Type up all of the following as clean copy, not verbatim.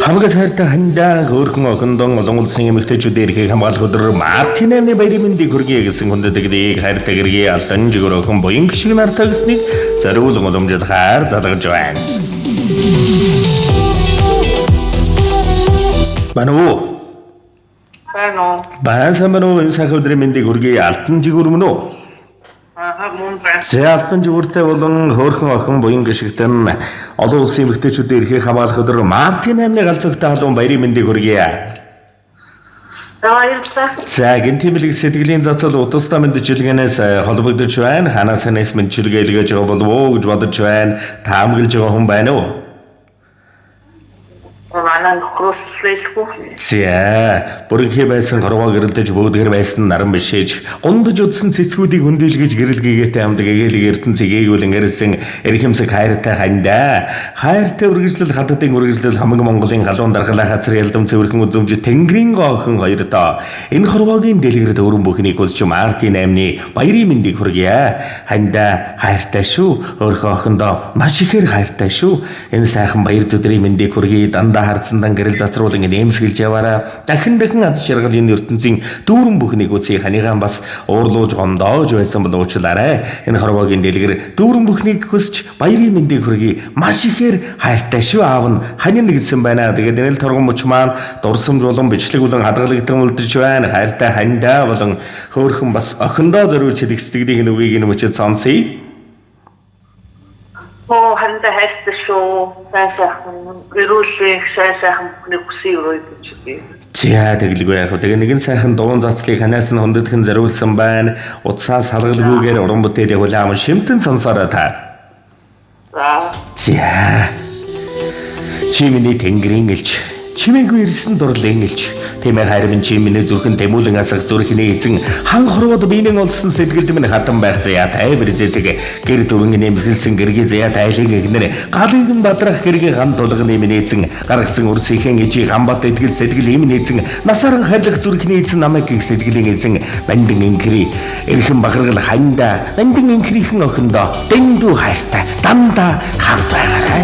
Хамаг сайртай хандаа хөөрхөн охиндон олон улсын эмэгтэйчүүд эрхийг хамгаалах өдөр Мартин амны баярын мэндийг хүргэе гэсэн хүндэтгэдэг хайртай гэргийн алдан жигөр охин буян шиг нартай гэснийг зориулан уламжлал хайр залгаж байна. Бануу. Баасамано энэ сахад өдрийн мэндийг хүргэе алдан жигөр мөн үү? Зэалтан жигүүртэй болон хөөрхөн охин буян гişгтэн олон улсын эмэгтэйчүүдийн эрхийг хамгаалах өдөр Мартин амны галзууртай халуун баярын мэндийг хүргэе. За гинтимлэг сэтгэлийн зацал утастай мэдчилгээнээс холбогдож байна. Ханаас ханаас мэдчилгээ илгээж байгаа болов уу гэж бодож байна. Таамаглаж байгаа хүн байна уу? За, бүрэнхий байсан хорвоо гэрэлдэж бөөдгөр байсан наран бишээж гондож удсан цэцгүүдийг хөндөлгөж гэрэлгээгээтэй амдаг эгэлэг ертөнцийг ээгүүлэн ирсэн эрхэмсэг хайртай хандаа. Хайртай үргэлжлэл хаддын үргэлжлэл хамаг Монголын галуун даргалаа хацар ялдам цэвэрхэн үзэмж тэнгэрийн охин хоёр доо. Энэ хорвоогийн дэлгэрд өрөн бүхнийг хүсч Мартин амны баярын мэндийг хүргье. Хандаа хайртай шүү. Өөрхөн охиндоо маш ихээр хайртай шүү. Энэ сайхан баяр өдрийн мэндийг хүргье. Дандаа харцсан гэрэл зацруулан нэмсгэлж яваараа дахин аз жаргал энэ ертөнцийн дүүрэн бүхнийг үсий ханийгаан бас уурлууж гомдоож байсан бол уучлаарай. Энэ хорвоогийн дэлгэр дүүрэн бүхнийг хүсч баярын мэндийг хүргэе. Маш ихээр хайртай шүү аав нь ханин гэсэн байна. Тэгээд энэ л торгон мөч маань дурсамж болон бичлэг болон хадгалагдсан үлдэж байна. Хайртай хандаа болон хөөрхөн бас охиндоо зориулж хэлэхсдгийг нүгийг энэ мөчөд сонсъё. Хандаа хайртай шүү. Сайхан гэрүүлэх сайхан бүхний хүсье өрөөж гэж. За тэглэгүй яах вэ? Тэгээ нэгэн сайхан дуун зацлыг ханаас нь хүндэтгэн зориулсан байна. Утсаас салгалгүйгээр уран бүтээл явуулаа шимтэн сонсороо та. За. Чимэний тэнгэрийн элч, чимээгүй ирсэн дурлын элч. Тэмээ хайрын чимэний зүрхэн тэмүүлэн асах зүрхний эзэн хан хорвоод биенэн олсон сэтгэлд минь хатан байх заяа тайвар зэзэг гэр дүрэн нэмсгэлсэн гэргийн заяа тайлын игнэр галын бадрах гэргийн гам тулгын эмний эзэн гаргасан өрсөхийн ижи гамбат эдгэл сэтгэл эмний эзэн насаран хайлах зүрхний эзэн намайг гих сэтгэлийн эзэн бандин инкри эрхэм бахаргал ханда бандин инкрихэн охиндоо дэндүү хайртай дандаа хамт байгаарай.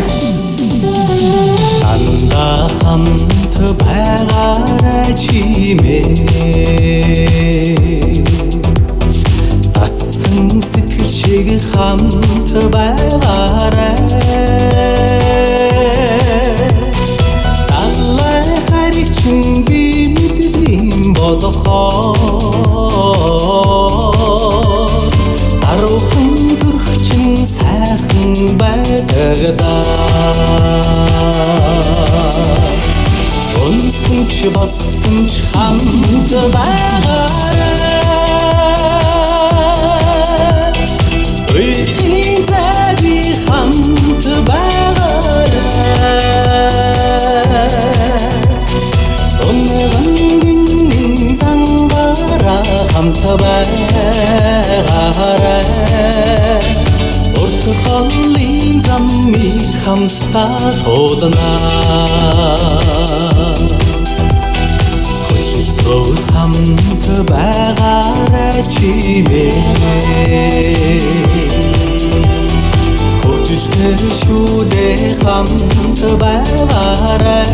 Дандаа хамт байгаарай чимээ Асан сэтгэл шиг хамт байгаарай Аллай хариг чин би мэддэм болохоо Даруухан төрх чин сайхан байдагдаа Өнсөнч боссонч хамт байгаарай Үйтийн цаги хамт байгаарай Өнөгийн зангаараа хамт байгаарай Урт холын замыг хамтдаа туулнаа хамт байгаарай чимээ Хочтой шүү дээ хамт байгаарай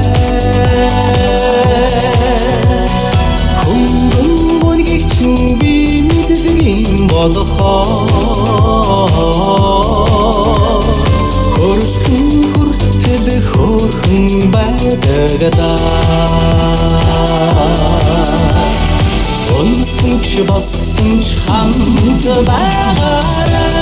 Хүндэн бүнийг чинь би мэддэг болохоо Хөртөн хүртэл хөөрхөн байдагдаа Өнсөнч боссонч хамт байгаарай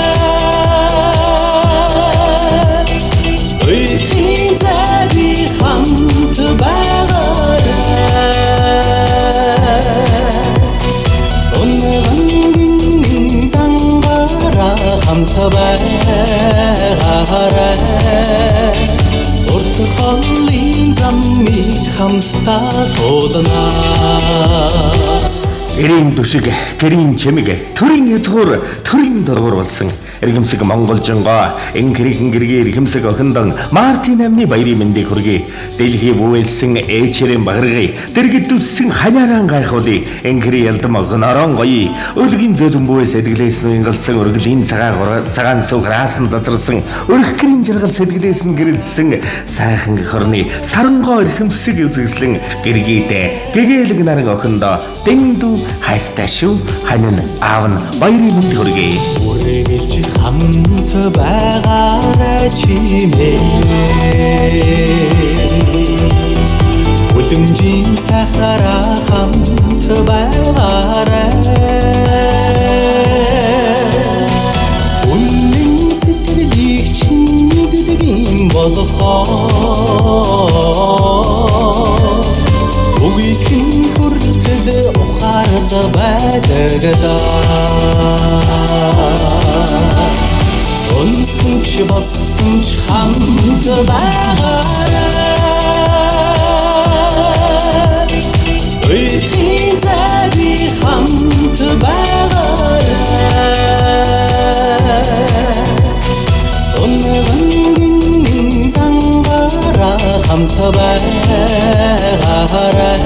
Үйтийн цаги хамт байгаарай Өнөгийн зангаараа хамт байгаарай Урт холын замыг хамтдаа туулнаа Эрийн түшиг, гэрийн чимэг, төрийн язгуур, төрийн дургуур болсон эргэмсэг монголжонгоо энхэрийн гэргийн эргэмсэг охиндон Мартин амны баярын мэндийг хүргэе. Дэлхий бүвэлсэн ээчрийн багргыг дэргэд үссэн ханиаран гайхуулъя. Энхэрийн ялдам огнорон гоё. Өлгийн зөлөн бүвэ сэтгэлээс нь ингалсан өргөлийн цагаан сүг раасан зазарсан өрхгэрийн жаргал сэтгэлээс нь гэрэлдсэн сайхан хорны сарангоо эрхэмсэг үзэсгэлэн гэргийдээ гэгээлэг наран охиндоо дэндүү хайртай шүү. Ханин аав нь баярын мэнд хүргэе. үргэлж хамт байгаарай чимээ үлэмжийн сайхнараа хамт байгаарай үнэн сэтгэлийг чинь бэлгийн болохоо үгүйсгэн хүртэл ухаард байдагдаа онцгой болсон ч хамт байгаарай үеийн цагийг хамт байгаарай онцгой зангаараа хамт байгаарай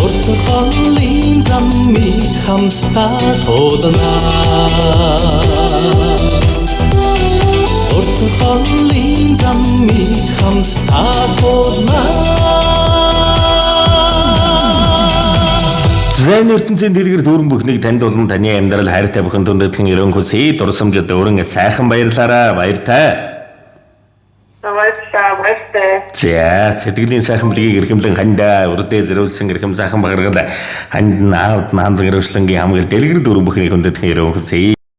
Уртхолын замыг хамтдаа туулнаа Уртхолын замыг хамтдаа туулнаа Зэн ертөнцийн дэлгэр дүүрэн бүхнийг танд болон таны амьдрал хайртай бүхэн дүндэтгэн өрөөн хүсье. Дурсамжид өрөн сайхан баярлаарай. Баяртай. За сэтгэлийн сайхан бүлгийг эрхэмлэн хандаа урдээ зэрүүлсэн эрхэм сайхан багаргал ханд наавд наанзан өрөвчлөнгийн хамгийн дэлгэр дүүрэн бүхнийг хүндэтгэн өрөөн хүсье.